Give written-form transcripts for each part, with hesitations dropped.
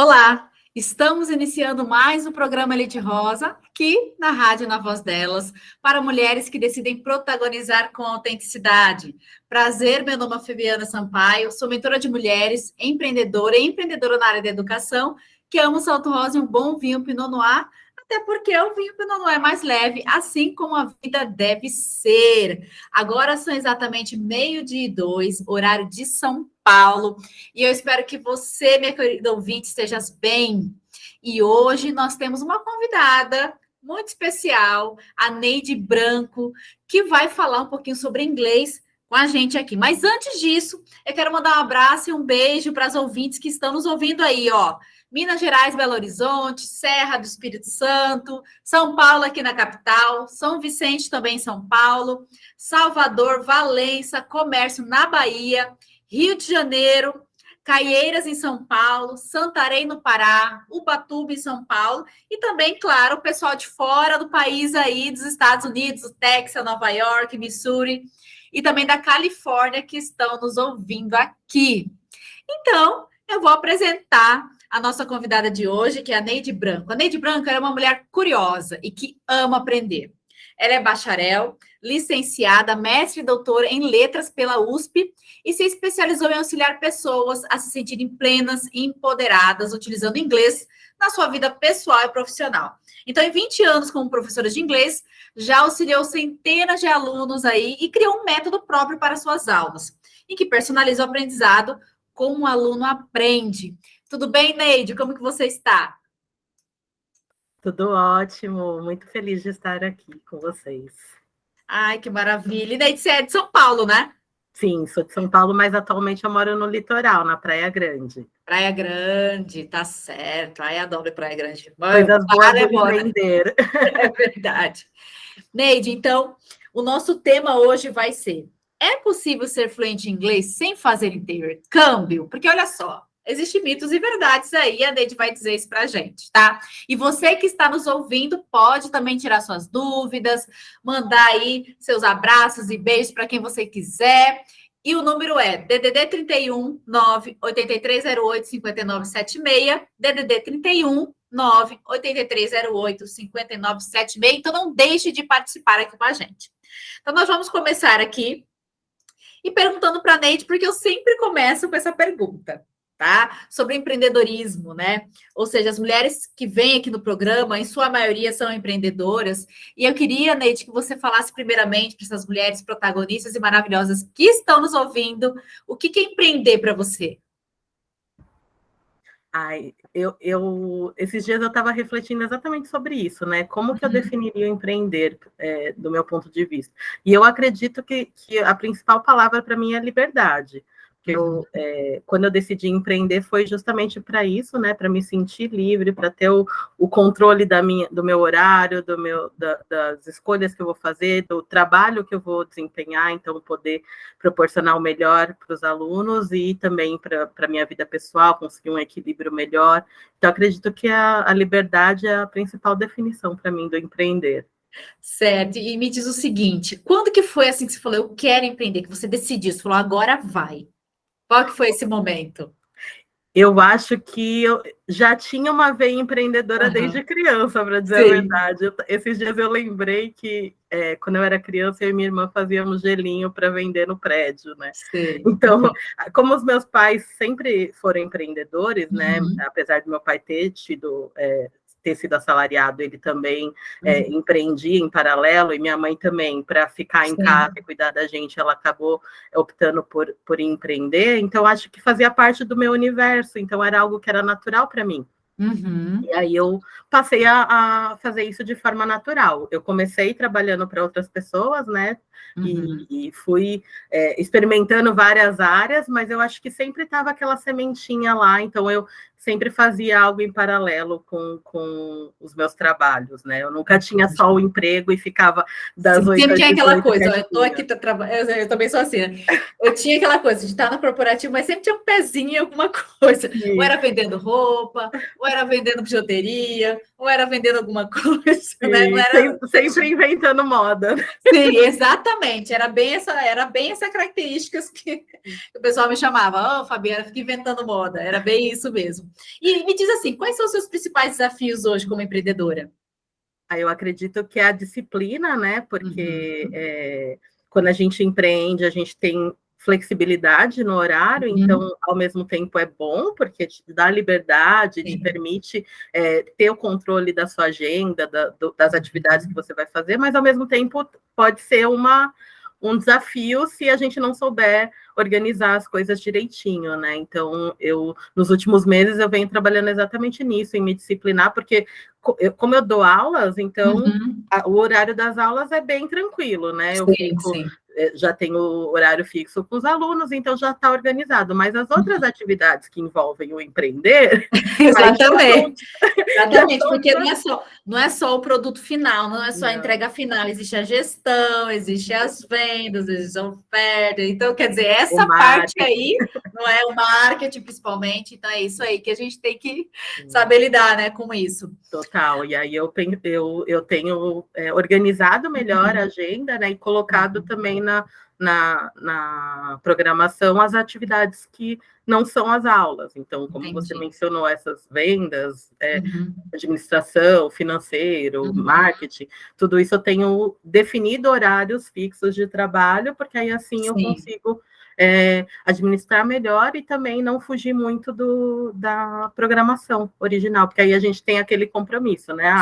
Olá, estamos iniciando mais um programa Elite Rosa, aqui na Rádio Na Voz Delas, para mulheres que decidem protagonizar com autenticidade. Prazer, meu nome é Fabiana Sampaio, sou mentora de mulheres, empreendedora e empreendedora na área da educação, que amo salto rosa e um bom vinho Pinot Noir, até porque o vinho Pinot Noir é mais leve, assim como a vida deve ser. Agora são exatamente 12:02, horário de São Paulo, e eu espero que você, minha querida ouvinte, esteja bem. E hoje nós temos uma convidada muito especial, a Neide Branco, que vai falar um pouquinho sobre inglês com a gente aqui. Mas antes disso, eu quero mandar um abraço e um beijo para as ouvintes que estão nos ouvindo aí, ó. Minas Gerais, Belo Horizonte, Serra do Espírito Santo, São Paulo aqui na capital, São Vicente também em São Paulo, Salvador, Valença, Comércio na Bahia, Rio de Janeiro, Caieiras em São Paulo, Santarém no Pará, Ubatuba em São Paulo e também, claro, o pessoal de fora do país aí, dos Estados Unidos, Texas, Nova York, Missouri e também da Califórnia que estão nos ouvindo aqui. Então, eu vou apresentar a nossa convidada de hoje, que é a Neide Branco. A Neide Branco é uma mulher curiosa e que ama aprender. Ela é bacharel, licenciada, mestre e doutora em letras pela USP e se especializou em auxiliar pessoas a se sentirem plenas e empoderadas, utilizando inglês na sua vida pessoal e profissional. Então, em 20 anos como professora de inglês, já auxiliou centenas de alunos aí e criou um método próprio para suas aulas, em que personaliza o aprendizado como o aluno aprende. Tudo bem, Neide? Como que você está? Tudo ótimo, muito feliz de estar aqui com vocês. Ai, que maravilha. E Neide, você é de São Paulo, né? Sim, sou de São Paulo, mas atualmente eu moro no litoral, na Praia Grande. Praia Grande, tá certo. Ai, adoro Praia Grande. Coisas boas do Embora. empreender. É verdade. Neide, então, o nosso tema hoje vai ser: é possível ser fluente em inglês sem fazer intercâmbio? Porque olha só, existem mitos e verdades aí, a Neide vai dizer isso pra gente, tá? E você que está nos ouvindo pode também tirar suas dúvidas, mandar aí seus abraços e beijos para quem você quiser. E o número é DDD 31 98308 5976, DDD 31 98308 5976. Então, não deixe de participar aqui com a gente. Então, nós vamos começar aqui e perguntando para a Neide, porque eu sempre começo com essa pergunta, tá? Sobre empreendedorismo, né? Ou seja, as mulheres que vêm aqui no programa, em sua maioria, são empreendedoras. E eu queria, Neide, que você falasse primeiramente para essas mulheres protagonistas e maravilhosas que estão nos ouvindo, o que é empreender para você? Ai, esses dias eu estava refletindo exatamente sobre isso, né? Como que eu definiria o empreender, do meu ponto de vista? E eu acredito que a principal palavra para mim é liberdade. Quando eu decidi empreender foi justamente para isso, né? Para me sentir livre, para ter o controle do meu horário, das escolhas que eu vou fazer, do trabalho que eu vou desempenhar, então poder proporcionar o melhor para os alunos e também para a minha vida pessoal, conseguir um equilíbrio melhor. Então, acredito que a liberdade é a principal definição para mim do empreender. Certo, e me diz o seguinte, quando que foi assim que você falou, eu quero empreender, que você decidiu, você falou, agora vai? Qual que foi esse momento? Eu acho que eu já tinha uma veia empreendedora desde criança, para dizer a verdade. Esses dias eu lembrei que quando eu era criança, eu e minha irmã fazíamos gelinho para vender no prédio, né? Sei. Então, como os meus pais sempre foram empreendedores, né? Apesar de meu pai ter sido assalariado, ele também empreendia em paralelo, e minha mãe também, para ficar em casa e cuidar da gente, ela acabou optando por empreender, então acho que fazia parte do meu universo, então era algo que era natural para mim. E aí eu passei a fazer isso de forma natural. Eu comecei trabalhando para outras pessoas, né? E fui experimentando várias áreas, mas eu acho que sempre estava aquela sementinha lá, então eu sempre fazia algo em paralelo com os meus trabalhos, né? Eu nunca tinha só o emprego e ficava das 8 sempre às tinha aquela 18 coisa, quietinha. eu estou aqui trabalhando, eu também sou assim, né? Eu tinha aquela coisa de estar no corporativo, mas sempre tinha um pezinho em alguma coisa. Sim. Ou era vendendo roupa, ou era vendendo bijuteria, ou era vendendo alguma coisa, Sim, né? Não era... sempre inventando moda. Sim, exatamente. Era bem essa características que o pessoal me chamava. Oh, Fabiana, fica inventando moda. Era bem isso mesmo. E me diz assim, quais são os seus principais desafios hoje como empreendedora? Aí eu acredito que é a disciplina, né? Porque quando a gente empreende, a gente tem flexibilidade no horário, então, ao mesmo tempo, é bom, porque te dá liberdade, te permite ter o controle da sua agenda, das atividades que você vai fazer, mas, ao mesmo tempo, pode ser um desafio se a gente não souber organizar as coisas direitinho, né? Então, nos últimos meses, eu venho trabalhando exatamente nisso, em me disciplinar, porque como eu dou aulas, então o horário das aulas é bem tranquilo, né? Eu já tenho horário fixo com os alunos, então já está organizado. Mas as outras atividades que envolvem o empreender, exatamente. Exatamente, porque não é só o produto final, não é só a entrega final, existe a gestão, existe as vendas, existe a oferta. Então, quer dizer, essa parte aí, não é o marketing principalmente, então é isso aí que a gente tem que saber lidar, né, com isso. Total, e aí eu tenho organizado melhor a agenda, né, e colocado também na programação as atividades que não são as aulas. Então, como você mencionou, essas vendas, administração, financeiro, marketing, tudo isso eu tenho definido horários fixos de trabalho, porque aí assim eu consigo administrar melhor e também não fugir muito da programação original, porque aí a gente tem aquele compromisso, né?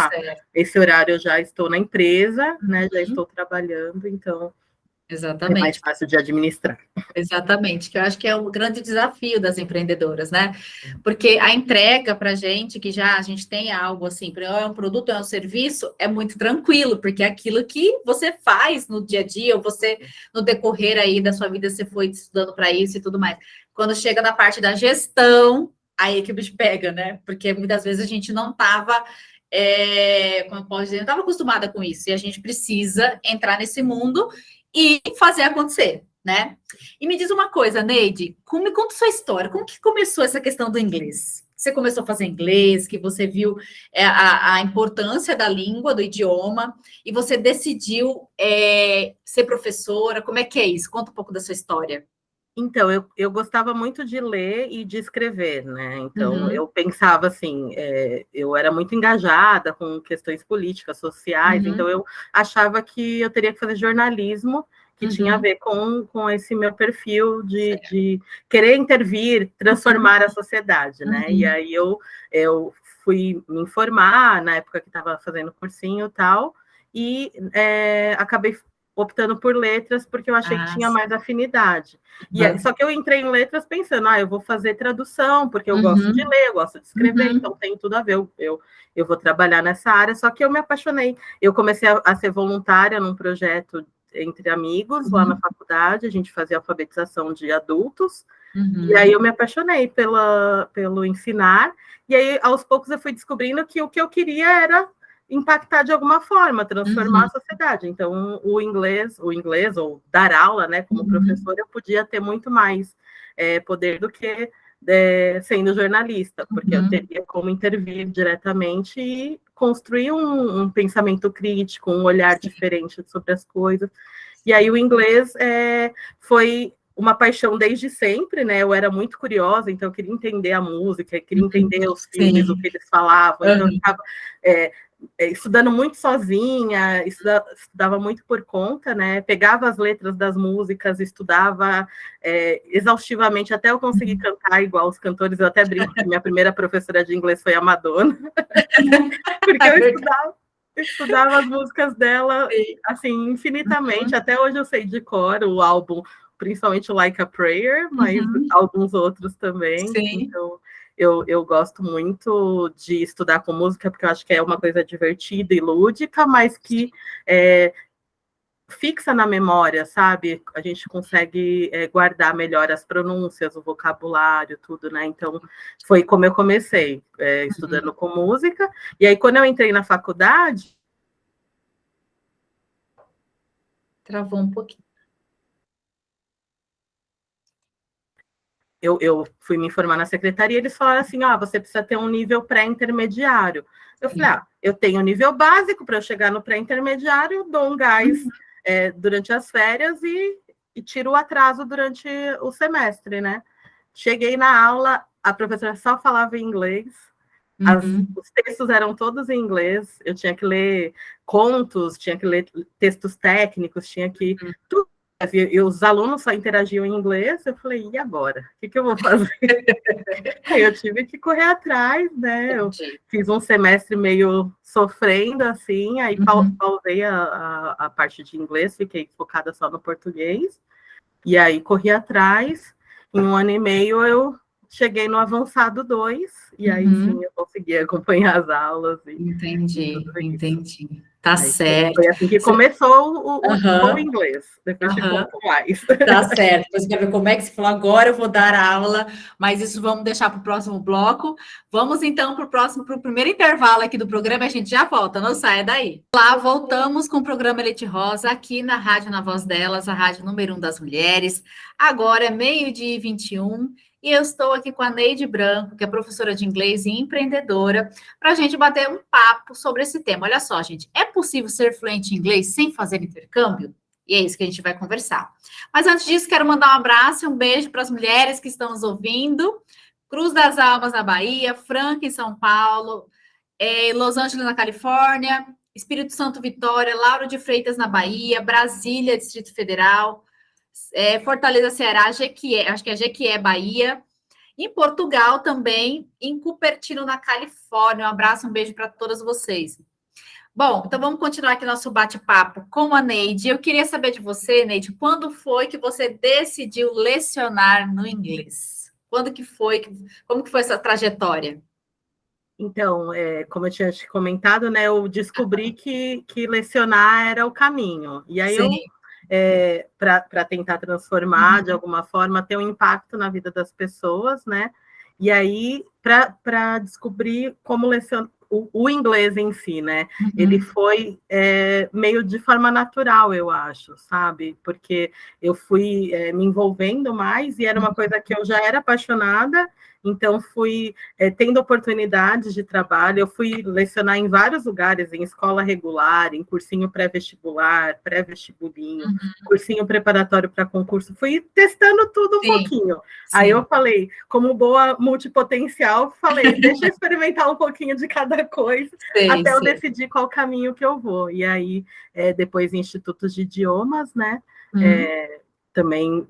Esse horário eu já estou na empresa, né? Já estou trabalhando, então é mais fácil de administrar. Exatamente, que eu acho que é o grande desafio das empreendedoras, né? Porque a entrega para a gente, que já a gente tem algo assim, é um produto, é um serviço, é muito tranquilo, porque é aquilo que você faz no dia a dia, ou você, no decorrer aí da sua vida, você foi estudando para isso e tudo mais. Quando chega na parte da gestão, aí que o bicho pega, né? Porque muitas vezes a gente não estava, como eu posso dizer, não estava acostumada com isso, e a gente precisa entrar nesse mundo e fazer acontecer, né? E me diz uma coisa, Neide, me conta sua história, como que começou essa questão do inglês? Você começou a fazer inglês, que você viu a importância da língua, do idioma, e você decidiu ser professora, como é que é isso? Conta um pouco da sua história. Então, eu gostava muito de ler e de escrever, né? Então, eu pensava assim, eu era muito engajada com questões políticas, sociais, então eu achava que eu teria que fazer jornalismo, que tinha a ver com esse meu perfil de querer intervir, transformar a sociedade, né? E aí eu fui me informar, na época que estava fazendo cursinho e tal, e acabei optando por letras, porque eu achei que tinha mais afinidade. Só que eu entrei em letras pensando, eu vou fazer tradução, porque eu gosto de ler, eu gosto de escrever, então tem tudo a ver, eu vou trabalhar nessa área, só que eu me apaixonei. Eu comecei a ser voluntária num projeto entre amigos, lá na faculdade, a gente fazia alfabetização de adultos, e aí eu me apaixonei pelo ensinar, e aí aos poucos eu fui descobrindo que o que eu queria era impactar de alguma forma, transformar a sociedade. Então, o inglês, ou dar aula, né, como professor, eu podia ter muito mais poder do que sendo jornalista, porque eu teria como intervir diretamente e construir um pensamento crítico, um olhar diferente sobre as coisas. E aí o inglês foi uma paixão desde sempre, né? Eu era muito curiosa, então eu queria entender a música, queria entender os filmes, o que eles falavam, então eu estava estudando muito sozinha, estudava muito por conta, né? Pegava as letras das músicas, estudava exaustivamente até eu conseguir cantar igual os cantores. Eu até brinco que minha primeira professora de inglês foi a Madonna, porque eu estudava as músicas dela assim infinitamente. Até hoje eu sei de cor o álbum, principalmente o Like a Prayer, mas alguns outros também. Então eu gosto muito de estudar com música, porque eu acho que é uma coisa divertida e lúdica, mas que fixa na memória, sabe? A gente consegue guardar melhor as pronúncias, o vocabulário, tudo, né? Então, foi como eu comecei, estudando com música, e aí quando eu entrei na faculdade... Travou um pouquinho. Eu fui me informar na secretaria, eles falaram assim, você precisa ter um nível pré-intermediário. Eu falei, eu tenho um nível básico, para eu chegar no pré-intermediário, dou um gás durante as férias e tiro o atraso durante o semestre, né? Cheguei na aula, a professora só falava em inglês, os textos eram todos em inglês, eu tinha que ler contos, tinha que ler textos técnicos, tinha que... Tudo. E os alunos só interagiam em inglês, eu falei, e agora? O que eu vou fazer? Aí eu tive que correr atrás, né? Eu fiz um semestre meio sofrendo, assim, aí pausei a parte de inglês, fiquei focada só no português, e aí corri atrás. Em 1 ano e meio eu cheguei no avançado 2, e aí sim eu consegui acompanhar as aulas e tudo isso. Entendi. Tá aí certo. Foi assim que começou o inglês, depois te conto mais. Tá certo. Depois quer ver como é que se falou agora, eu vou dar a aula, mas isso vamos deixar para o próximo bloco. Vamos então para o primeiro intervalo aqui do programa, a gente já volta, não saia daí. Lá, voltamos com o programa Elite Rosa, aqui na Rádio Na Voz Delas, a rádio número 1 das mulheres. Agora é 12h21. E eu estou aqui com a Neide Branco, que é professora de inglês e empreendedora, para a gente bater um papo sobre esse tema. Olha só, gente, é possível ser fluente em inglês sem fazer intercâmbio? E é isso que a gente vai conversar. Mas antes disso, quero mandar um abraço e um beijo para as mulheres que estão nos ouvindo. Cruz das Almas, na Bahia, Franca, em São Paulo, Los Angeles, na Califórnia, Espírito Santo, Vitória, Lauro de Freitas, na Bahia, Brasília, Distrito Federal, Fortaleza, Ceará, Jequié, acho que é Jequié, Bahia. Em Portugal também, em Cupertino, na Califórnia. Um abraço, um beijo para todas vocês. Bom, então vamos continuar aqui nosso bate-papo com a Neide. Eu queria saber de você, Neide, quando foi que você decidiu lecionar no inglês? Quando que foi? Como que foi essa trajetória? Então, como eu tinha te comentado, né, eu descobri que lecionar era o caminho. E aí Sim. para tentar transformar de alguma forma, ter um impacto na vida das pessoas, né? E aí, para descobrir como lecionar o inglês em si, né? Ele foi meio de forma natural, eu acho, sabe? Porque eu fui me envolvendo mais e era uma coisa que eu já era apaixonada, então fui tendo oportunidades de trabalho. Eu fui lecionar em vários lugares, em escola regular, em cursinho pré-vestibular, pré-vestibulinho, cursinho preparatório para concurso, fui testando tudo um pouquinho. Sim. Aí eu falei, como boa multipotencial, falei, deixa eu experimentar um pouquinho de cada coisa, até eu decidir qual caminho que eu vou. E aí, depois, institutos de idiomas, né, também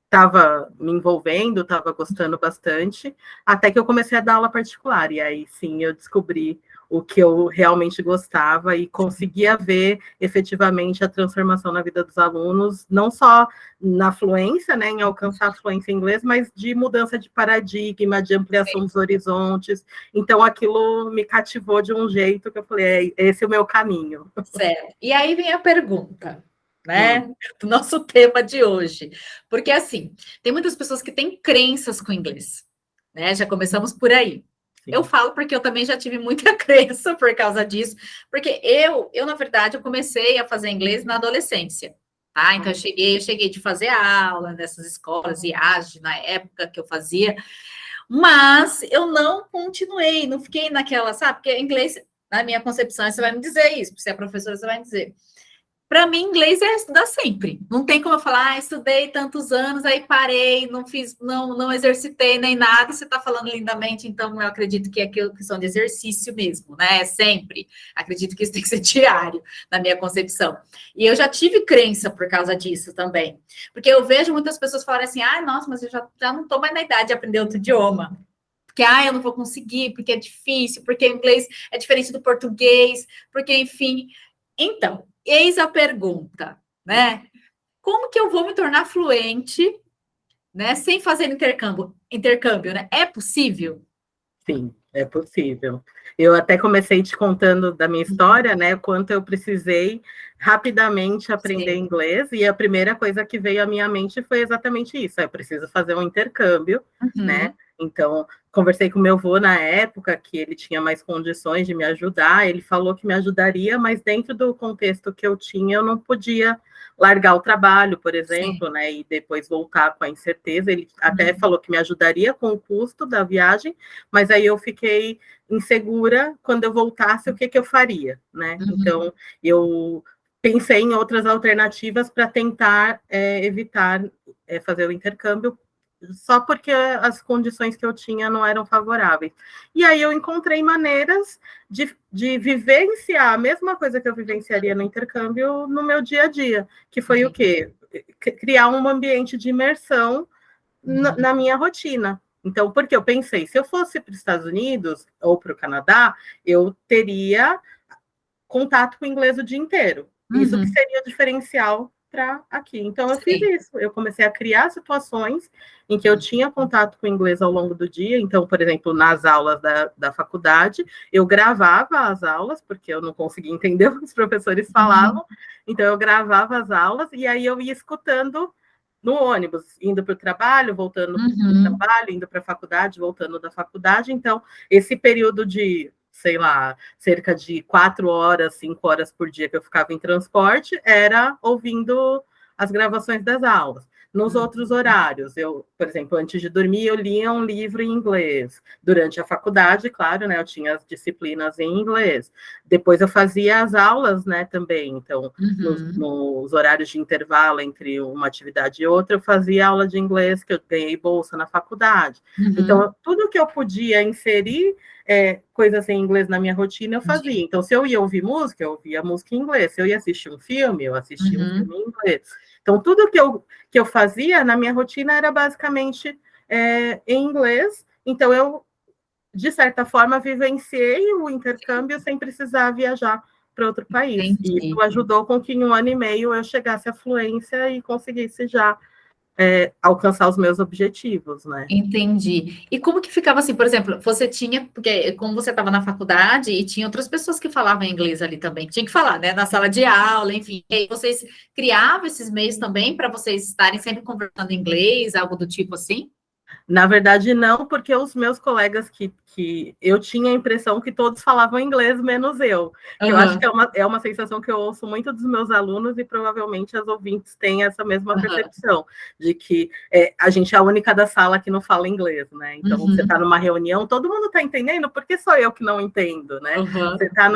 estava me envolvendo, estava gostando bastante, até que eu comecei a dar aula particular, e aí sim eu descobri o que eu realmente gostava e conseguia ver efetivamente a transformação na vida dos alunos, não só na fluência, né, em alcançar a fluência em inglês, mas de mudança de paradigma, de ampliação dos horizontes. Então aquilo me cativou de um jeito que eu falei, esse é o meu caminho. Certo. E aí vem a pergunta, né, do nosso tema de hoje. Porque, assim, tem muitas pessoas que têm crenças com o inglês, né? Já começamos por aí. Sim. Eu falo porque eu também já tive muita crença por causa disso, porque na verdade, eu comecei a fazer inglês na adolescência, tá? Então, eu cheguei de fazer aula nessas escolas, IAGE, na época que eu fazia, mas eu não continuei, não fiquei naquela, sabe? Porque inglês, na minha concepção, você vai me dizer isso, porque você é professora, você vai me dizer. Para mim, inglês é estudar sempre. Não tem como eu falar, estudei tantos anos, aí parei, não fiz, não exercitei nem nada. Você está falando lindamente, então eu acredito que é questão de exercício mesmo, né? Sempre. Acredito que isso tem que ser diário, na minha concepção. E eu já tive crença por causa disso também. Porque eu vejo muitas pessoas falarem assim, nossa, mas eu já não estou mais na idade de aprender outro idioma. Porque, eu não vou conseguir, porque é difícil, porque o inglês é diferente do português, porque, enfim. Então, eis a pergunta, né? Como que eu vou me tornar fluente, né, sem fazer intercâmbio, né? É possível? Sim, é possível. Eu até comecei te contando da minha história, né? Quanto eu precisei rapidamente aprender inglês, e a primeira coisa que veio à minha mente foi exatamente isso: eu preciso fazer um intercâmbio, né? Então, conversei com meu avô na época, que ele tinha mais condições de me ajudar, ele falou que me ajudaria, mas dentro do contexto que eu tinha, eu não podia largar o trabalho, por exemplo, né, e depois voltar com a incerteza. Ele até falou que me ajudaria com o custo da viagem, mas aí eu fiquei insegura quando eu voltasse, o que eu faria, né? Então, eu pensei em outras alternativas para tentar evitar fazer o intercâmbio, só porque as condições que eu tinha não eram favoráveis. E aí eu encontrei maneiras de vivenciar a mesma coisa que eu vivenciaria no intercâmbio no meu dia a dia, que foi o quê? Criar um ambiente de imersão na minha rotina. Então, porque eu pensei, se eu fosse para os Estados Unidos ou para o Canadá, eu teria contato com o inglês o dia inteiro. Isso que seria o diferencial para aqui. Então, eu fiz isso. Eu comecei a criar situações em que eu tinha contato com o inglês ao longo do dia. Então, por exemplo, nas aulas da faculdade, eu gravava as aulas, porque eu não conseguia entender o que os professores falavam. Então, eu gravava as aulas e aí eu ia escutando no ônibus, indo para o trabalho, voltando para o trabalho, indo para a faculdade, voltando da faculdade. Então, esse período de, sei lá, cerca de 4 horas, 5 horas por dia que eu ficava em transporte, era ouvindo as gravações das aulas. Nos outros horários, eu, por exemplo, antes de dormir, eu lia um livro em inglês. Durante a faculdade, claro, né, eu tinha as disciplinas em inglês. Depois eu fazia as aulas, né, também. Então, nos horários de intervalo entre uma atividade e outra, eu fazia aula de inglês, que eu ganhei bolsa na faculdade. Então, tudo que eu podia inserir coisas em inglês na minha rotina, eu fazia. Então, se eu ia ouvir música, eu ouvia música em inglês. Se eu ia assistir um filme, eu assistia um filme em inglês. Então, tudo que eu fazia na minha rotina era basicamente em inglês. Então, eu, de certa forma, vivenciei o intercâmbio sem precisar viajar para outro país. Entendi. E isso ajudou com que em 1 ano e meio eu chegasse à fluência e conseguisse já alcançar os meus objetivos, né? Entendi. E como que ficava assim, por exemplo, você tinha, porque como você estava na faculdade e tinha outras pessoas que falavam inglês ali também, que tinha que falar, né, na sala de aula, enfim, e aí vocês criavam esses meios também para vocês estarem sempre conversando em inglês, algo do tipo assim? Na verdade, não, porque os meus colegas que eu tinha a impressão que todos falavam inglês, menos eu. Que eu acho que é uma sensação que eu ouço muito dos meus alunos e provavelmente as ouvintes têm essa mesma percepção, de que a gente é a única da sala que não fala inglês, né? Então, você está numa reunião, todo mundo está entendendo, por que sou eu que não entendo, né? Você está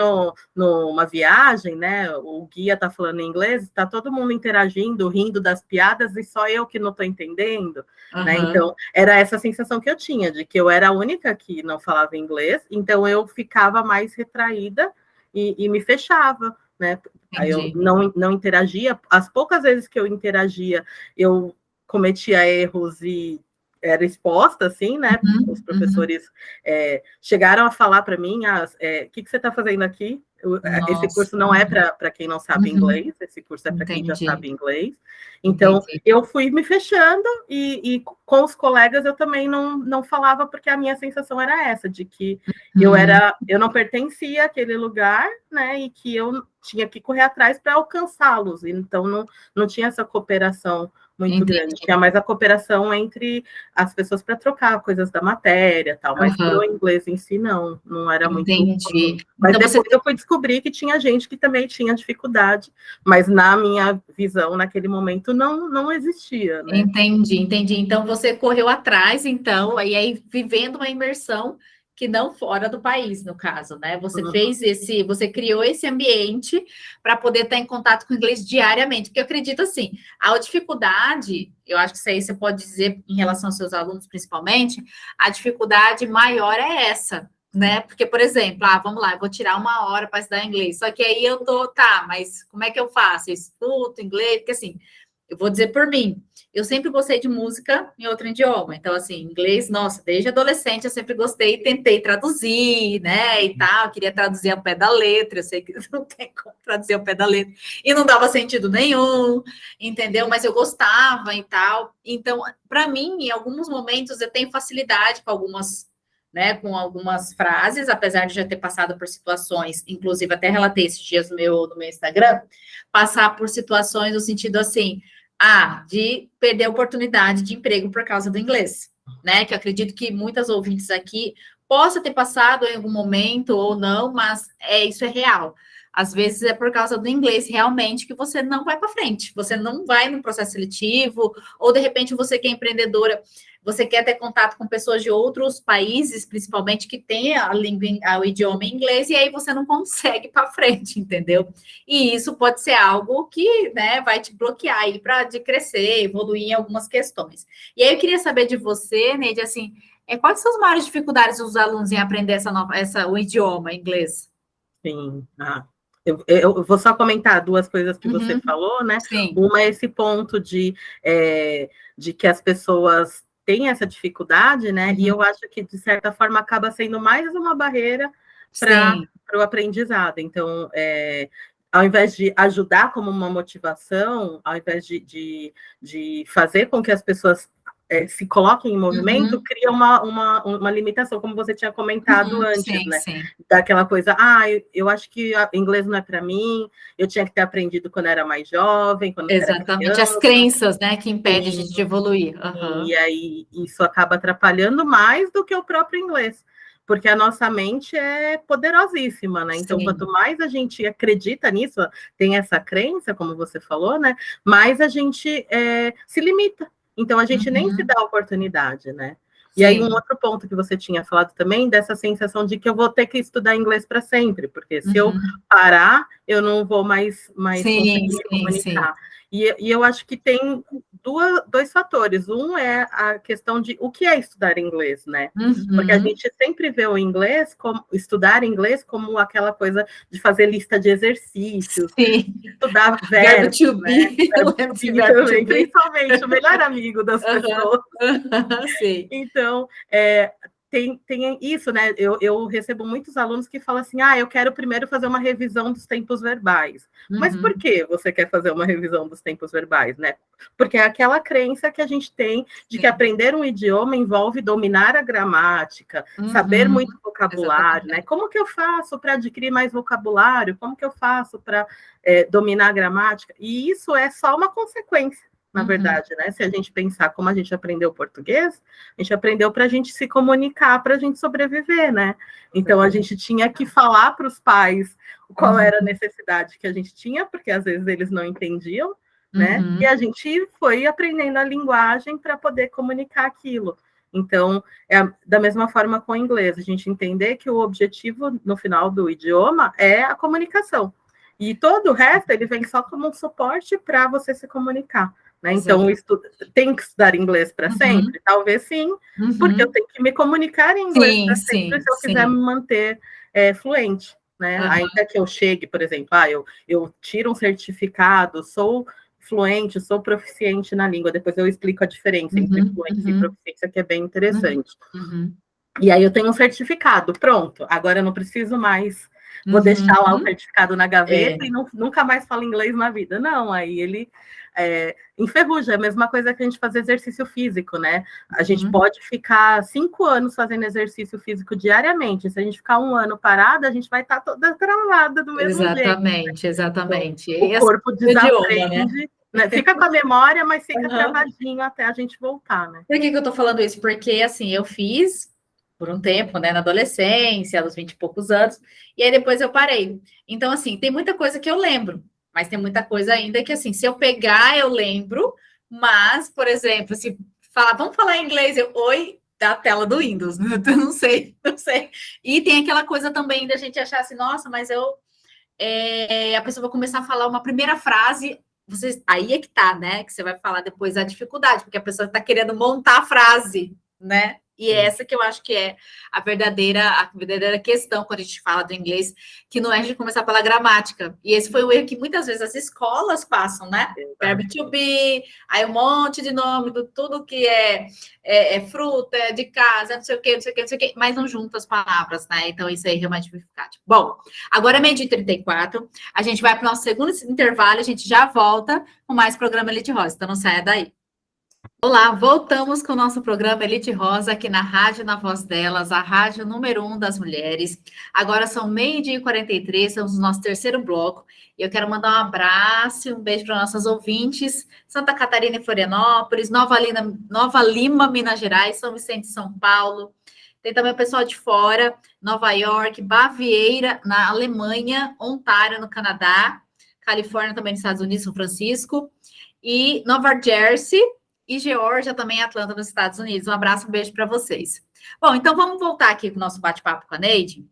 numa viagem, né? O guia está falando em inglês, está todo mundo interagindo, rindo das piadas, e só eu que não estou entendendo, né? Então, era essa sensação que eu tinha, de que eu era a única que não falava inglês, então eu ficava mais retraída e me fechava, né? Aí eu não interagia. As poucas vezes que eu interagia, eu cometia erros e era exposta, assim, né? Os professores chegaram a falar para mim, o que você está fazendo aqui? Esse curso não é para quem não sabe inglês, esse curso é para quem já sabe inglês. Então, eu fui me fechando e com os colegas eu também não falava, porque a minha sensação era essa, de que eu não pertencia àquele lugar, né, e que eu tinha que correr atrás para alcançá-los. Então, não tinha essa cooperação muito grande. Tinha mais a cooperação entre as pessoas para trocar coisas da matéria, tal, mas pro inglês em si, não era muito comum. Mas então, depois eu fui descobrir que tinha gente que também tinha dificuldade, mas na minha visão, naquele momento, não existia, né? Entendi. Então, você correu atrás, então, e aí vivendo uma imersão que não fora do país, no caso, né? Você você criou esse ambiente para poder estar em contato com o inglês diariamente, porque eu acredito assim, a dificuldade, eu acho que isso aí você pode dizer em relação aos seus alunos, principalmente, a dificuldade maior é essa, né? Porque, por exemplo, vamos lá, eu vou tirar 1 hora para estudar inglês, só que aí eu mas como é que eu faço? Eu escuto inglês, porque assim, eu vou dizer por mim, eu sempre gostei de música em outro idioma, então, assim, inglês, nossa, desde adolescente eu sempre gostei e tentei traduzir, né, e tal, queria traduzir ao pé da letra, eu sei que não tem como traduzir ao pé da letra, e não dava sentido nenhum, entendeu? Mas eu gostava e tal, então, para mim, em alguns momentos, eu tenho facilidade com algumas frases, apesar de já ter passado por situações, inclusive até relatei esses dias no meu Instagram, passar por situações no sentido assim, de perder a oportunidade de emprego por causa do inglês, né? Que eu acredito que muitas ouvintes aqui possa ter passado em algum momento ou não, mas isso é real. Às vezes é por causa do inglês realmente que você não vai para frente, você não vai no processo seletivo, ou de repente você que é empreendedora, você quer ter contato com pessoas de outros países, principalmente que têm a língua, o idioma em inglês, e aí você não consegue para frente, entendeu? E isso pode ser algo que, né, vai te bloquear aí para de crescer, evoluir em algumas questões. E aí eu queria saber de você, Neide, assim, quais são as maiores dificuldades dos alunos em aprender o idioma inglês? Sim. Eu vou só comentar duas coisas que você falou, né? Sim. Uma é esse ponto de que as pessoas têm essa dificuldade, né? E eu acho que, de certa forma, acaba sendo mais uma barreira para o aprendizado. Então, ao invés de ajudar como uma motivação, ao invés de fazer com que as pessoas se coloquem em movimento, cria uma limitação, como você tinha comentado antes, né? Sim. Daquela coisa, eu acho que inglês não é para mim, eu tinha que ter aprendido quando era mais jovem, quando Exatamente, era as crenças, né, que impedem a gente de evoluir. E aí isso acaba atrapalhando mais do que o próprio inglês, porque a nossa mente é poderosíssima, né? Então, quanto mais a gente acredita nisso, tem essa crença, como você falou, né? Mais a gente se limita. Então, a gente nem se dá a oportunidade, né? E aí, um outro ponto que você tinha falado também, dessa sensação de que eu vou ter que estudar inglês para sempre, porque se eu parar, eu não vou mais conseguir me comunicar. E eu acho que tem dois fatores. Um é a questão de o que é estudar inglês, né? Porque a gente sempre vê o inglês, estudar inglês como aquela coisa de fazer lista de exercícios, estudar verbos, verbo to be, também, principalmente o melhor amigo das pessoas. Então, tem isso, né? Eu recebo muitos alunos que falam assim, eu quero primeiro fazer uma revisão dos tempos verbais. Mas por que você quer fazer uma revisão dos tempos verbais, né? Porque é aquela crença que a gente tem de que aprender um idioma envolve dominar a gramática, saber muito vocabulário, né? Como que eu faço para adquirir mais vocabulário? Como que eu faço para dominar a gramática? E isso é só uma consequência, na verdade, né? Se a gente pensar como a gente aprendeu português, a gente aprendeu para a gente se comunicar, para a gente sobreviver, né? Então, a gente tinha que falar para os pais qual era a necessidade que a gente tinha, porque às vezes eles não entendiam, né? E a gente foi aprendendo a linguagem para poder comunicar aquilo. Então, da mesma forma com o inglês, a gente entender que o objetivo, no final do idioma, é a comunicação. E todo o resto, ele vem só como um suporte para você se comunicar. Né? Então, tem que estudar inglês para sempre? Talvez sim, porque eu tenho que me comunicar em inglês para sempre se eu quiser me manter fluente. Né? Ainda que eu chegue, por exemplo, eu tiro um certificado, sou fluente, sou proficiente na língua, depois eu explico a diferença entre fluência e proficiência, que é bem interessante. E aí eu tenho um certificado, pronto, agora eu não preciso mais, vou deixar lá o certificado na gaveta e nunca mais falo inglês na vida. Não, aí ele enferruja, é a mesma coisa que a gente fazer exercício físico, né? A gente pode ficar 5 anos fazendo exercício físico diariamente, se a gente ficar 1 ano parada, a gente vai estar toda travada do mesmo jeito. Né? Exatamente. Então, o corpo desaprende, né? Fica com a memória, mas fica travadinho até a gente voltar, né? Por que eu tô falando isso? Porque, assim, eu fiz por um tempo, né, na adolescência, aos 20 e poucos anos, e aí depois eu parei. Então, assim, tem muita coisa que eu lembro, mas tem muita coisa ainda que, assim, se eu pegar, eu lembro, mas, por exemplo, se falar, vamos falar em inglês, oi, da tela do Windows, eu não sei. E tem aquela coisa também da gente achar assim, nossa, mas a pessoa vai começar a falar uma primeira frase, aí é que tá, né, que você vai falar depois a dificuldade, porque a pessoa está querendo montar a frase, né? E essa que eu acho que é a verdadeira questão quando a gente fala do inglês, que não é a gente começar pela gramática. E esse foi o erro que muitas vezes as escolas passam, né? Verbo to be, aí um monte de nome do tudo que é fruta, é de casa, não sei o quê, mas não junta as palavras, né? Então isso aí realmente vai ficar. Bom, agora é 12h34, a gente vai para o nosso segundo intervalo, a gente já volta com mais programa Elite Rosa, então não saia daí. Olá, voltamos com o nosso programa Elite Rosa aqui na Rádio Na Voz Delas, a rádio número 1 das mulheres. Agora são 12h43, estamos no nosso terceiro bloco. E eu quero mandar um abraço e um beijo para nossas ouvintes, Santa Catarina e Florianópolis, Nova Lima, Minas Gerais, São Vicente, São Paulo. Tem também o pessoal de fora, Nova York, Baviera, na Alemanha, Ontário, no Canadá, Califórnia também nos Estados Unidos, São Francisco, e Nova Jersey e Geórgia também, Atlanta, nos Estados Unidos. Um abraço, um beijo para vocês. Bom, então vamos voltar aqui para o nosso bate-papo com a Neide.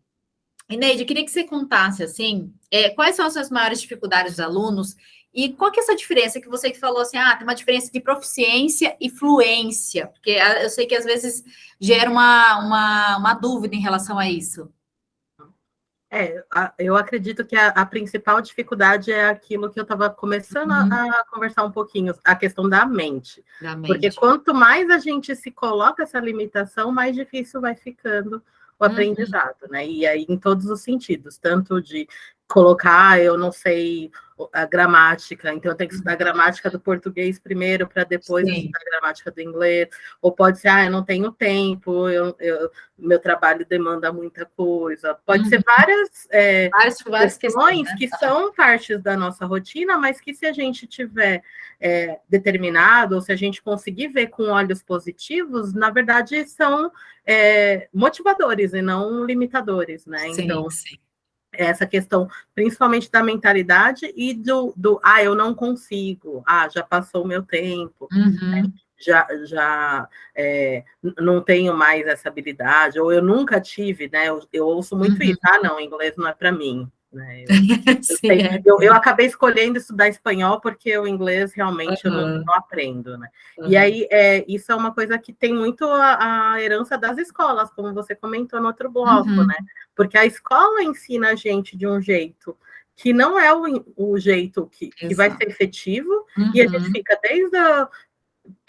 E, Neide, eu queria que você contasse, assim, quais são as suas maiores dificuldades dos alunos e qual que é essa diferença que você falou, assim, tem uma diferença de proficiência e fluência, porque eu sei que às vezes gera uma dúvida em relação a isso. Eu acredito que a principal dificuldade é aquilo que eu estava começando a conversar um pouquinho, a questão da mente. Porque quanto mais a gente se coloca essa limitação, mais difícil vai ficando o aprendizado, né? E aí, em todos os sentidos, tanto de colocar, eu não sei a gramática, então eu tenho que estudar a gramática do português primeiro, para depois estudar a gramática do inglês, ou pode ser, eu não tenho tempo, meu trabalho demanda muita coisa, pode ser várias questões, né? Que são partes da nossa rotina, mas que se a gente tiver determinado, ou se a gente conseguir ver com olhos positivos, na verdade são motivadores e não limitadores, né? Então, essa questão, principalmente da mentalidade e eu não consigo, já passou o meu tempo, né? Já não tenho mais essa habilidade, ou eu nunca tive, né? Eu ouço muito isso, não, inglês não é para mim, né? Eu acabei escolhendo estudar espanhol porque o inglês realmente eu não aprendo, né? E aí, isso é uma coisa que tem muito a herança das escolas, como você comentou no outro bloco, né? Porque a escola ensina a gente de um jeito que não é o jeito que vai ser efetivo, e a gente fica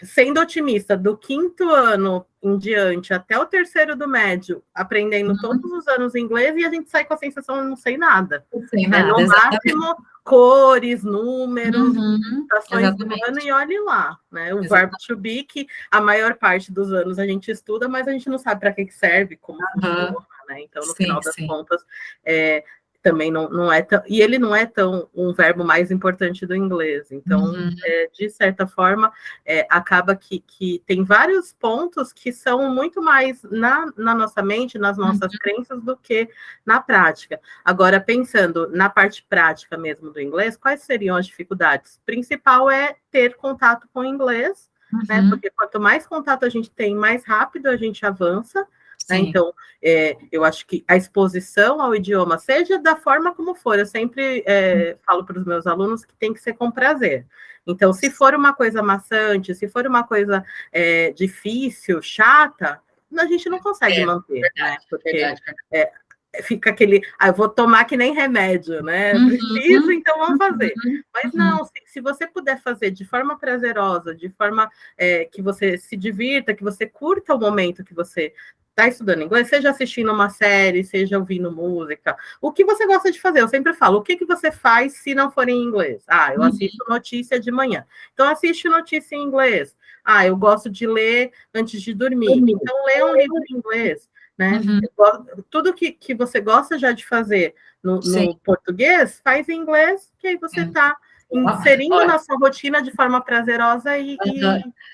sendo otimista, do 5º ano em diante até o 3º do médio, aprendendo todos os anos inglês, e a gente sai com a sensação de não sei nada. Não sei nada, no máximo, cores, números, estações do ano, e olhe lá, né? O verbo to be, que a maior parte dos anos a gente estuda, mas a gente não sabe para que serve, como funciona, né? Então, no final das contas, também não é tão... E ele não é tão um verbo mais importante do inglês. Então, de certa forma, acaba que tem vários pontos que são muito mais na nossa mente, nas nossas crenças, do que na prática. Agora, pensando na parte prática mesmo do inglês, quais seriam as dificuldades? O principal é ter contato com o inglês, né? Porque quanto mais contato a gente tem, mais rápido a gente avança. Né? Então, eu acho que a exposição ao idioma, seja da forma como for, eu sempre falo para os meus alunos que tem que ser com prazer. Então, se for uma coisa maçante, se for uma coisa difícil, chata, a gente não consegue manter, né? Porque fica aquele, eu vou tomar que nem remédio, né? Preciso, então vamos fazer. Mas não, se você puder fazer de forma prazerosa, de forma que você se divirta, que você curta o momento que você está estudando inglês, seja assistindo uma série, seja ouvindo música, o que você gosta de fazer? Eu sempre falo, o que você faz se não for em inglês? Eu assisto notícia de manhã. Então, assiste notícia em inglês. Eu gosto de ler antes de dormir. Então, lê um livro em inglês. Né? Tudo que você gosta já de fazer no português, faz em inglês, que aí você está inserindo na sua rotina de forma prazerosa e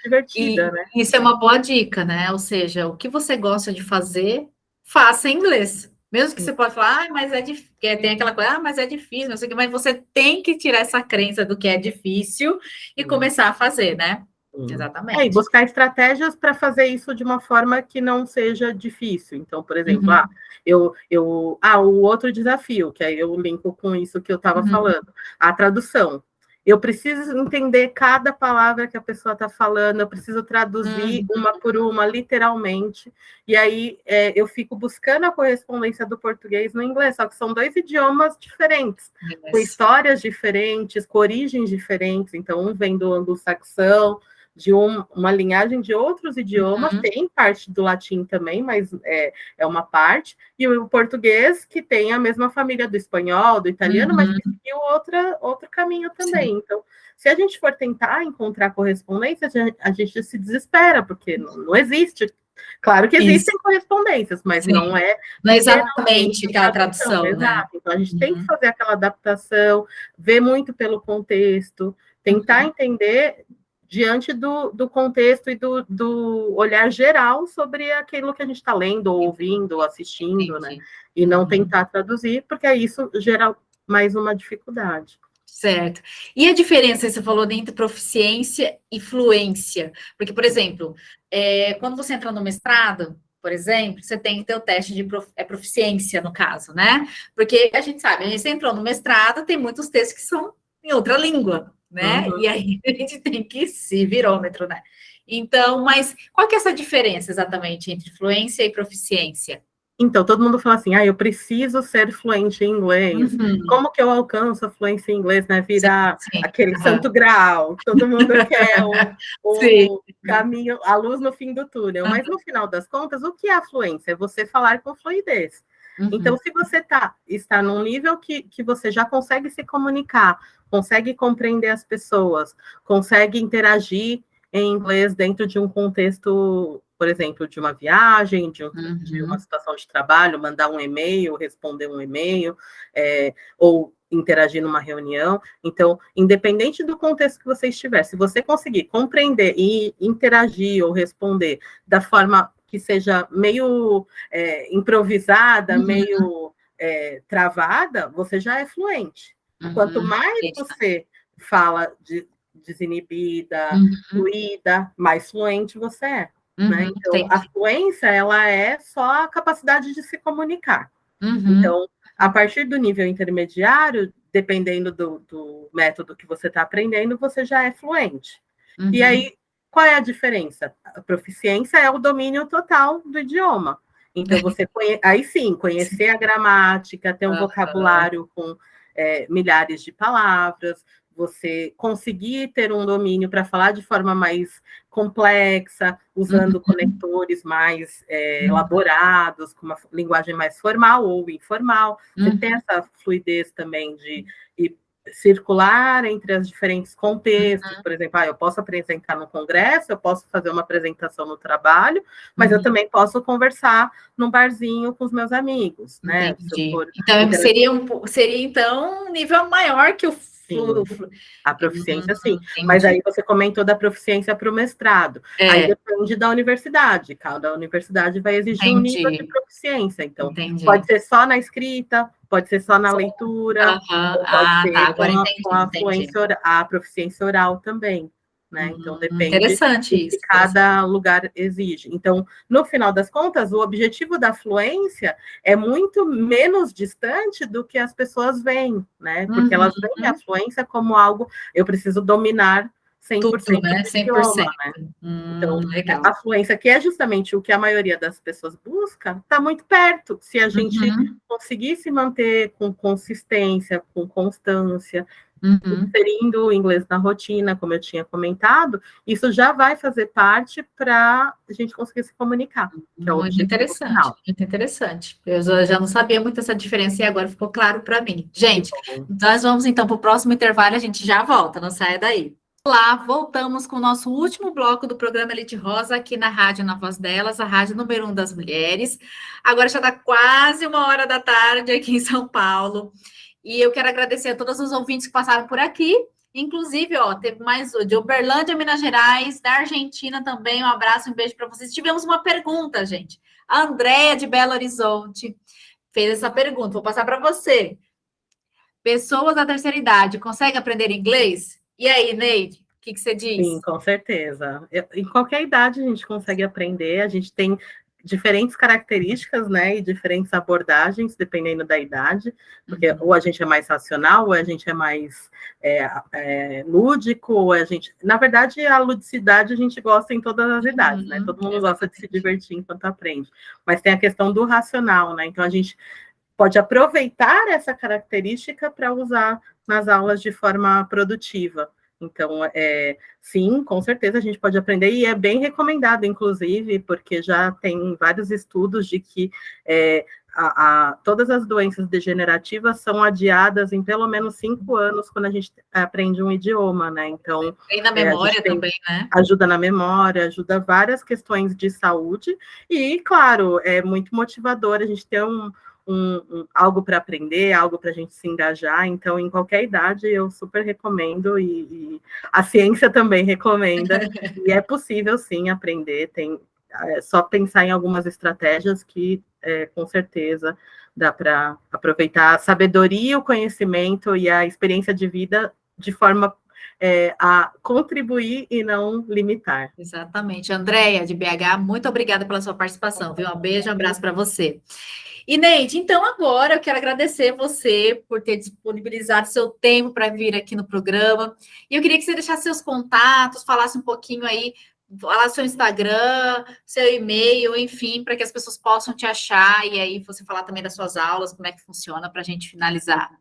divertida, né? Isso é uma boa dica, né? Ou seja, o que você gosta de fazer, faça em inglês. Mesmo que você pode falar, mas é difícil, tem aquela coisa, mas é difícil, não sei o que, mas você tem que tirar essa crença do que é difícil e começar a fazer, né? Exatamente. E buscar estratégias para fazer isso de uma forma que não seja difícil. Então, por exemplo, o outro desafio, que aí eu linko com isso que eu estava falando, a tradução. Eu preciso entender cada palavra que a pessoa está falando, eu preciso traduzir uma por uma, literalmente, e aí eu fico buscando a correspondência do português no inglês, só que são 2 idiomas diferentes, com histórias diferentes, com origens diferentes, então um vem do anglo-saxão, de uma linhagem de outros idiomas, tem parte do latim também, mas é uma parte, e o português, que tem a mesma família do espanhol, do italiano, mas que seguiu outro caminho também. Então, se a gente for tentar encontrar correspondência, a gente se desespera, porque não existe. Claro que existem correspondências, mas não é exatamente aquela tradução, né? Exato. Então, a gente tem que fazer aquela adaptação, ver muito pelo contexto, tentar entender diante do contexto e do olhar geral sobre aquilo que a gente está lendo, ou ouvindo, ou assistindo, né? E não tentar traduzir, porque isso gera mais uma dificuldade. Certo. E a diferença, você falou, entre proficiência e fluência? Porque, por exemplo, quando você entra no mestrado, por exemplo, você tem que ter o teste de proficiência, no caso, né? Porque a gente sabe, a gente entrou no mestrado, tem muitos textos que são em outra língua, né? E aí a gente tem que se virômetro, né? Então, mas qual que é essa diferença exatamente entre fluência e proficiência? Então, todo mundo fala assim, eu preciso ser fluente em inglês. Como que eu alcanço a fluência em inglês, né? Virar aquele santo graal. Todo mundo quer o caminho, a luz no fim do túnel. Mas, no final das contas, o que é a fluência? É você falar com fluidez. Então, se você está num nível que você já consegue se comunicar, consegue compreender as pessoas, consegue interagir em inglês dentro de um contexto, por exemplo, de uma viagem, de uma situação de trabalho, mandar um e-mail, responder um e-mail, ou interagir numa reunião. Então, independente do contexto que você estiver, se você conseguir compreender e interagir ou responder da forma que seja meio improvisada, meio travada, você já é fluente. Quanto mais você fala desinibida, fluida, mais fluente você é. Né? Então, a fluência, ela é só a capacidade de se comunicar. Então, a partir do nível intermediário, dependendo do método que você está aprendendo, você já é fluente. E aí, qual é a diferença? A proficiência é o domínio total do idioma. Então, você aí sim, conhecer a gramática, ter um vocabulário com milhares de palavras, você conseguir ter um domínio para falar de forma mais complexa, usando conectores mais elaborados, com uma linguagem mais formal ou informal. Você tem essa fluidez também de circular entre os diferentes contextos. Por exemplo, eu posso apresentar no congresso, eu posso fazer uma apresentação no trabalho, mas eu também posso conversar num barzinho com os meus amigos, né? Então, seria então um nível maior que o a proficiência, sim. Mas aí você comentou da proficiência para o mestrado. Aí depende da universidade. Cada universidade vai exigir um nível de proficiência. Então, pode ser só na escrita, pode ser só na leitura, ou pode ser com a proficiência oral também. Né? Então, depende do que cada lugar exige. Então, no final das contas, o objetivo da fluência é muito menos distante do que as pessoas veem, né? Porque elas veem a fluência como algo, eu preciso dominar 100% do idioma, né? Então, a fluência, que é justamente o que a maioria das pessoas busca, está muito perto. Se a gente conseguir se manter com consistência, com constância, inserindo o inglês na rotina, como eu tinha comentado, isso já vai fazer parte para a gente conseguir se comunicar. Muito interessante, muito interessante. Eu já não sabia muito essa diferença e agora ficou claro para mim. Gente, nós vamos então para o próximo intervalo, a gente já volta, não saia daí. Olá, voltamos com o nosso último bloco do programa Elite Rosa, aqui na Rádio Na Voz Delas, a rádio número 1 das mulheres. Agora já está quase 13h aqui em São Paulo. E eu quero agradecer a todos os ouvintes que passaram por aqui. Inclusive, teve mais de Uberlândia, Minas Gerais, da Argentina também. Um abraço, um beijo para vocês. Tivemos uma pergunta, gente. A Andréia, de Belo Horizonte, fez essa pergunta. Vou passar para você. Pessoas da terceira idade conseguem aprender inglês? E aí, Neide, o que você diz? Sim, com certeza. Em qualquer idade a gente consegue aprender. A gente tem diferentes características, né, e diferentes abordagens, dependendo da idade, porque ou a gente é mais racional, ou a gente é mais lúdico, ou a gente... Na verdade, a ludicidade a gente gosta em todas as idades, né? Todo mundo gosta de se divertir enquanto aprende. Mas tem a questão do racional, né? Então, a gente pode aproveitar essa característica para usar nas aulas de forma produtiva. Então, sim, com certeza a gente pode aprender, e é bem recomendado, inclusive, porque já tem vários estudos de que todas as doenças degenerativas são adiadas em pelo menos 5 anos quando a gente aprende um idioma, né? Então, tem na memória também, né? Ajuda na memória, ajuda várias questões de saúde, e, claro, é muito motivador a gente ter algo para aprender, algo para a gente se engajar. Então, em qualquer idade, eu super recomendo e a ciência também recomenda. E é possível, sim, aprender. Só pensar em algumas estratégias que, com certeza, dá para aproveitar a sabedoria, o conhecimento e a experiência de vida de forma a contribuir e não limitar. Exatamente. Andréia, de BH, muito obrigada pela sua participação, viu? Um beijo, um abraço para você. E, Neide, então agora eu quero agradecer você por ter disponibilizado seu tempo para vir aqui no programa. E eu queria que você deixasse seus contatos, falasse um pouquinho aí, falasse seu Instagram, seu e-mail, enfim, para que as pessoas possam te achar. E aí você falar também das suas aulas, como é que funciona, para a gente finalizar.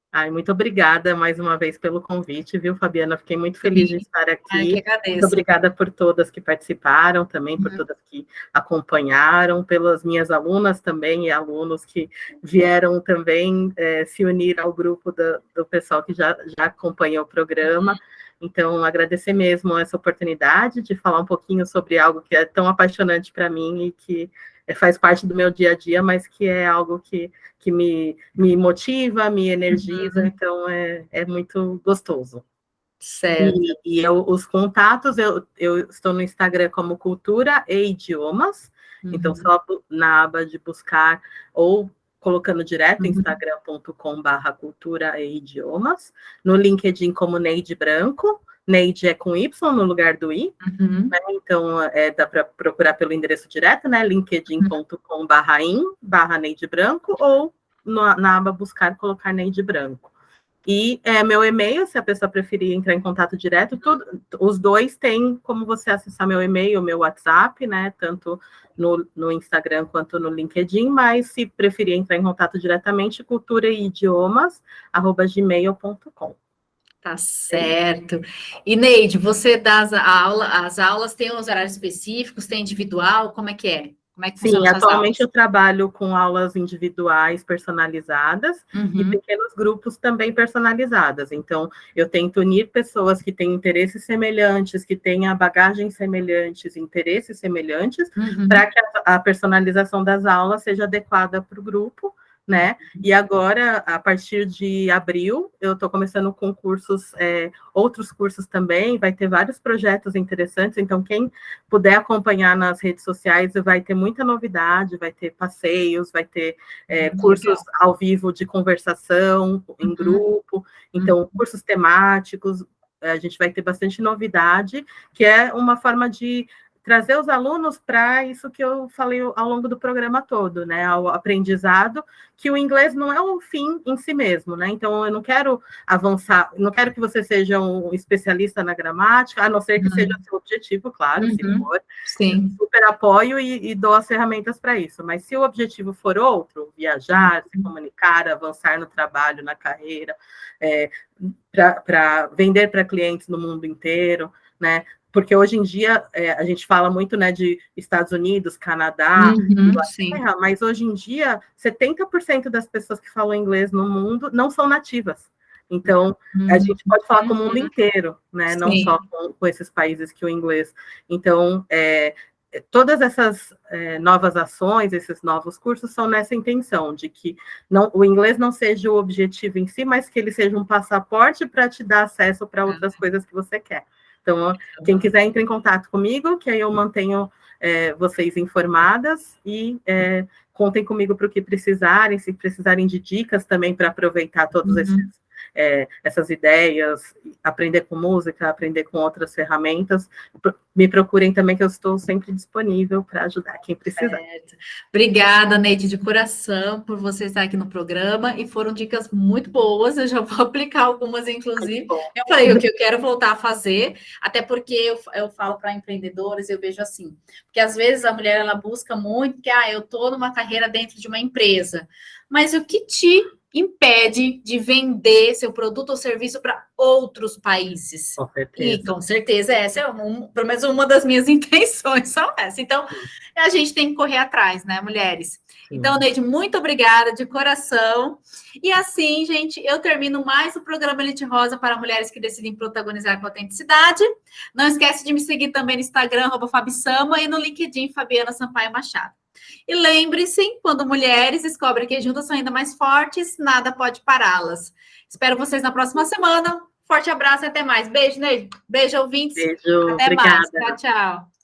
Ai, muito obrigada mais uma vez pelo convite, viu, Fabiana? Fiquei muito feliz de estar aqui. Ai, que agradeço. Muito obrigada por todas que participaram, também por todas que acompanharam, pelas minhas alunas também e alunos que vieram também se unir ao grupo do pessoal que já acompanha o programa. Então, agradecer mesmo essa oportunidade de falar um pouquinho sobre algo que é tão apaixonante para mim e que faz parte do meu dia a dia, mas que é algo que me motiva, me energiza, então é muito gostoso. Certo. E os contatos, eu estou no Instagram como Cultura e Idiomas, então só na aba de buscar ou colocando direto instagram.com/cultura e idiomas, no LinkedIn como Neide Branco, Neide é com Y no lugar do I, né? Então dá para procurar pelo endereço direto, né? linkedin.com/in/Neide Branco, ou na aba buscar colocar Neide Branco. E meu e-mail, se a pessoa preferir entrar em contato direto, os dois têm como você acessar meu e-mail, meu WhatsApp, né? Tanto no Instagram quanto no LinkedIn, mas se preferir entrar em contato diretamente, culturaidiomas@gmail.com. Tá certo. E, Neide, você dá as aulas, tem os horários específicos, tem individual, como é que é? Como é que Sim, funciona suas atualmente eu aulas? trabalho com aulas individuais personalizadas e pequenos grupos também personalizadas. Então, eu tento unir pessoas que têm interesses semelhantes, que tenham bagagens semelhantes, interesses semelhantes, para que a personalização das aulas seja adequada para o grupo, né? E agora, a partir de abril, eu estou começando com cursos, outros cursos também, vai ter vários projetos interessantes, então quem puder acompanhar nas redes sociais vai ter muita novidade, vai ter passeios, vai ter cursos ao vivo de conversação em grupo, então cursos temáticos, a gente vai ter bastante novidade, que é uma forma de trazer os alunos para isso que eu falei ao longo do programa todo, né? Ao aprendizado, que o inglês não é um fim em si mesmo, né? Então, eu não quero avançar, não quero que você seja um especialista na gramática, a não ser que seja seu objetivo, claro, se for. Sim. Super apoio e dou as ferramentas para isso. Mas se o objetivo for outro, viajar, se comunicar, avançar no trabalho, na carreira, para vender para clientes no mundo inteiro, né? Porque hoje em dia a gente fala muito, né, de Estados Unidos, Canadá, Inglaterra, mas hoje em dia 70% das pessoas que falam inglês no mundo não são nativas. Então, a gente pode falar com o mundo inteiro, né? Não só com esses países que o inglês. Então, todas essas novas ações, esses novos cursos são nessa intenção, de que o inglês não seja o objetivo em si, mas que ele seja um passaporte para te dar acesso para outras coisas que você quer. Então, quem quiser, entre em contato comigo, que aí eu mantenho vocês informadas e contem comigo para o que precisarem, se precisarem de dicas também para aproveitar todos essas ideias, aprender com música, aprender com outras ferramentas. Me procurem também, que eu estou sempre disponível para ajudar quem precisar. Certo. Obrigada, Neide, de coração, por você estar aqui no programa, e foram dicas muito boas, eu já vou aplicar algumas, inclusive. Eu falei o que eu quero voltar a fazer, até porque eu falo para empreendedores, eu vejo assim, porque às vezes a mulher, ela busca muito, que eu estou numa carreira dentro de uma empresa, mas o que te impede de vender seu produto ou serviço para outros países? Com certeza. E com certeza essa é pelo menos uma das minhas intenções, são essa. Então, a gente tem que correr atrás, né, mulheres? Então, Neide, muito obrigada de coração. E assim, gente, eu termino mais o programa Elite Rosa para mulheres que decidem protagonizar com autenticidade. Não esquece de me seguir também no Instagram, @FabiSama, e no LinkedIn, Fabiana Sampaio Machado. E lembre-se, quando mulheres descobrem que juntas são ainda mais fortes, nada pode pará-las. Espero vocês na próxima semana. Forte abraço e até mais. Beijo, Neide. Beijo, ouvintes. Beijo, até obrigada. mais. Tchau, tchau.